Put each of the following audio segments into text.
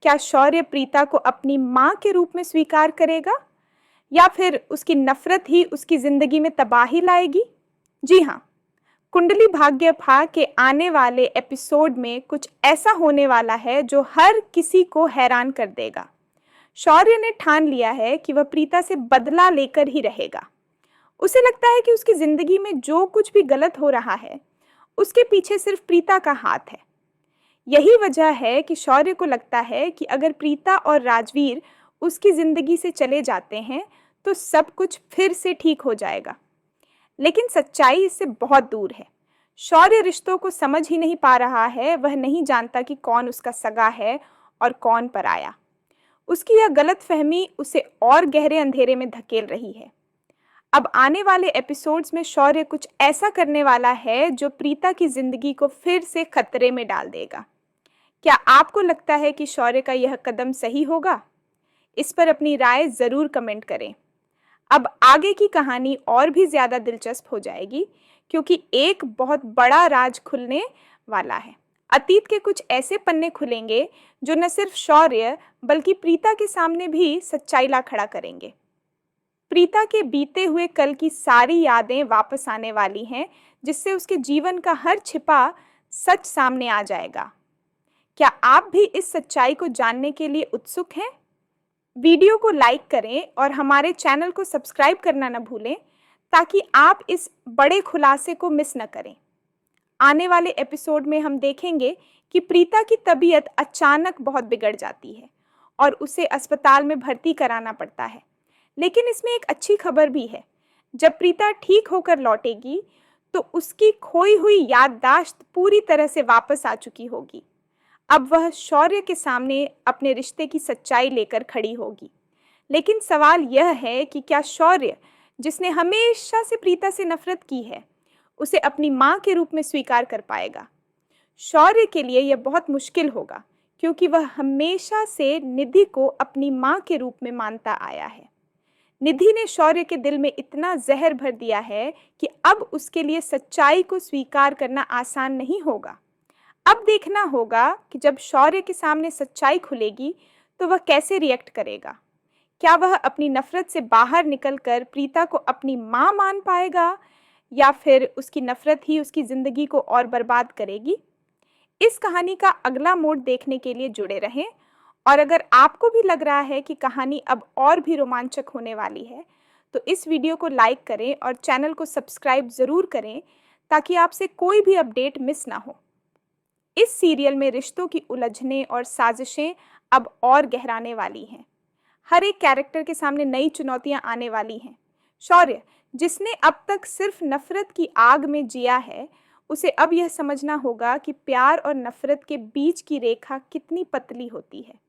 क्या शौर्य प्रीता को अपनी माँ के रूप में स्वीकार करेगा या फिर उसकी नफरत ही उसकी जिंदगी में तबाही लाएगी? जी हाँ, कुंडली भाग्य फा के आने वाले एपिसोड में कुछ ऐसा होने वाला है जो हर किसी को हैरान कर देगा। शौर्य ने ठान लिया है कि वह प्रीता से बदला लेकर ही रहेगा। उसे लगता है कि उसकी जिंदगी में जो कुछ भी गलत हो रहा है उसके पीछे सिर्फ प्रीता का हाथ है। यही वजह है कि शौर्य को लगता है कि अगर प्रीता और राजवीर उसकी जिंदगी से चले जाते हैं तो सब कुछ फिर से ठीक हो जाएगा। लेकिन सच्चाई इससे बहुत दूर है। शौर्य रिश्तों को समझ ही नहीं पा रहा है। वह नहीं जानता कि कौन उसका सगा है और कौन पराया। उसकी यह गलतफहमी उसे और गहरे अंधेरे में धकेल रही है। अब आने वाले एपिसोड्स में शौर्य कुछ ऐसा करने वाला है जो प्रीता की जिंदगी को फिर से खतरे में डाल देगा। क्या आपको लगता है कि शौर्य का यह कदम सही होगा? इस पर अपनी राय जरूर कमेंट करें। अब आगे की कहानी और भी ज्यादा दिलचस्प हो जाएगी क्योंकि एक बहुत बड़ा राज खुलने वाला है। अतीत के कुछ ऐसे पन्ने खुलेंगे जो न सिर्फ शौर्य बल्कि प्रीता के सामने भी सच्चाई ला खड़ा करेंगे। प्रीता के बीते हुए कल की सारी यादें वापस आने वाली हैं, जिससे उसके जीवन का हर छिपा सच सामने आ जाएगा। क्या आप भी इस सच्चाई को जानने के लिए उत्सुक हैं? वीडियो को लाइक करें और हमारे चैनल को सब्सक्राइब करना न भूलें ताकि आप इस बड़े खुलासे को मिस न करें। आने वाले एपिसोड में हम देखेंगे कि प्रीता की तबीयत अचानक बहुत बिगड़ जाती है और उसे अस्पताल में भर्ती कराना पड़ता है। लेकिन इसमें एक अच्छी खबर भी है। जब प्रीता ठीक होकर लौटेगी तो उसकी खोई हुई याददाश्त पूरी तरह से वापस आ चुकी होगी। अब वह शौर्य के सामने अपने रिश्ते की सच्चाई लेकर खड़ी होगी। लेकिन सवाल यह है कि क्या शौर्य, जिसने हमेशा से प्रीता से नफरत की है, उसे अपनी माँ के रूप में स्वीकार कर पाएगा? शौर्य के लिए यह बहुत मुश्किल होगा क्योंकि वह हमेशा से निधि को अपनी माँ के रूप में मानता आया है। निधि ने शौर्य के दिल में इतना जहर भर दिया है कि अब उसके लिए सच्चाई को स्वीकार करना आसान नहीं होगा। अब देखना होगा कि जब शौर्य के सामने सच्चाई खुलेगी तो वह कैसे रिएक्ट करेगा। क्या वह अपनी नफरत से बाहर निकलकर प्रीता को अपनी माँ मान पाएगा या फिर उसकी नफरत ही उसकी जिंदगी को और बर्बाद करेगी? इस कहानी का अगला मोड़ देखने के लिए जुड़े रहें। और अगर आपको भी लग रहा है कि कहानी अब और भी रोमांचक होने वाली है तो इस वीडियो को लाइक करें और चैनल को सब्सक्राइब ज़रूर करें ताकि आपसे कोई भी अपडेट मिस ना हो। इस सीरियल में रिश्तों की उलझनें और साजिशें अब और गहराने वाली हैं। हर एक कैरेक्टर के सामने नई चुनौतियां आने वाली हैं। शौर्य, जिसने अब तक सिर्फ नफरत की आग में जिया है, उसे अब यह समझना होगा कि प्यार और नफरत के बीच की रेखा कितनी पतली होती है।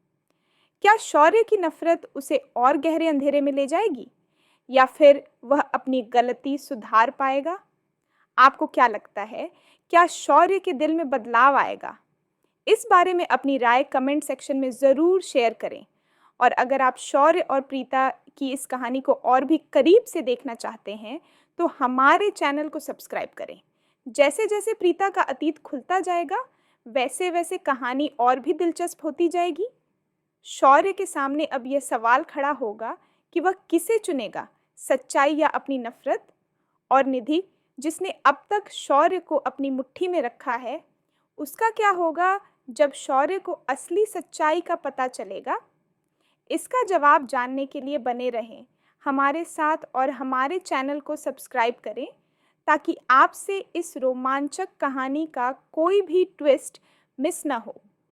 क्या शौर्य की नफरत उसे और गहरे अंधेरे में ले जाएगी या फिर वह अपनी गलती सुधार पाएगा? आपको क्या लगता है, क्या शौर्य के दिल में बदलाव आएगा? इस बारे में अपनी राय कमेंट सेक्शन में ज़रूर शेयर करें। और अगर आप शौर्य और प्रीता की इस कहानी को और भी करीब से देखना चाहते हैं तो हमारे चैनल को सब्सक्राइब करें। जैसे जैसे प्रीता का अतीत खुलता जाएगा वैसे वैसे कहानी और भी दिलचस्प होती जाएगी। शौर्य के सामने अब यह सवाल खड़ा होगा कि वह किसे चुनेगा, सच्चाई या अपनी नफरत? और निधि, जिसने अब तक शौर्य को अपनी मुट्ठी में रखा है, उसका क्या होगा जब शौर्य को असली सच्चाई का पता चलेगा? इसका जवाब जानने के लिए बने रहें हमारे साथ और हमारे चैनल को सब्सक्राइब करें ताकि आपसे इस रोमांचक कहानी का कोई भी ट्विस्ट मिस न हो।